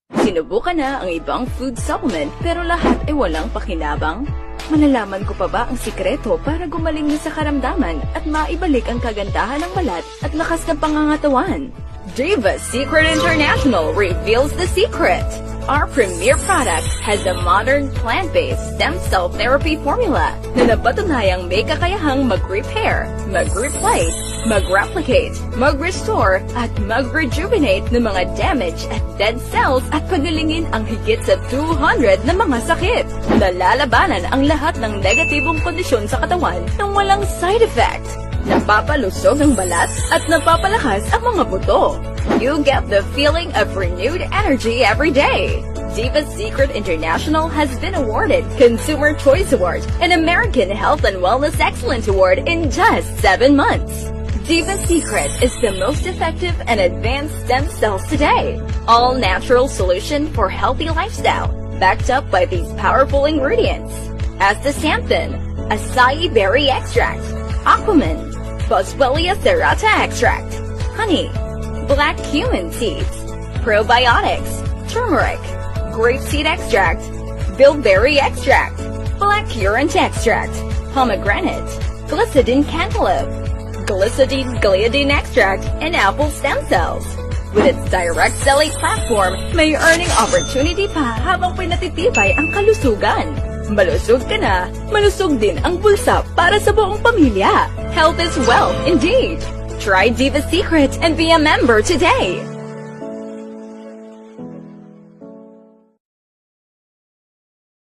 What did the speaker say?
Sinubukan na ang ibang food supplement pero lahat ay walang pakinabang? Malalaman ko pa ba ang sikreto para gumaling na sa karamdaman at maibalik ang kagandahan ng balat at lakas ng pangangatawan? Diva's Secret International reveals the secret. Our premier product has a modern plant-based stem cell therapy formula na napatunayang may kakayahang mag-repair, mag-replace, mag-replicate, mag-restore, at mag-rejuvenate ng mga damaged at dead cells at pagalingin ang higit sa 200 na mga sakit. Nalalabanan ang lahat ng negatibong kondisyon sa katawan nang walang side effect. Napapalusog ang balat at napapalakas ang mga buto. You get the feeling of renewed energy every day. Diva's Secret International has been awarded Consumer Choice Award and American Health and Wellness Excellence Award in just 7 months. Diva's Secret is the most effective and advanced stem cells today. All natural solution for healthy lifestyle, backed up by these powerful ingredients. Astaxanthin, acai berry extract, aquaman, Boswellia serrata extract, honey, black cumin seeds, probiotics, turmeric, grapeseed extract, bilberry extract, black currant extract, pomegranate, glycidin cantaloupe, glycidine gliadin extract, and apple stem cells. With its direct selling platform, may earning opportunity pa habang pinatitibay ang kalusugan. Malusog ka na, malusog din ang bulsa para sa buong pamilya. Health is wealth indeed. Try Diva's Secret and be a member today.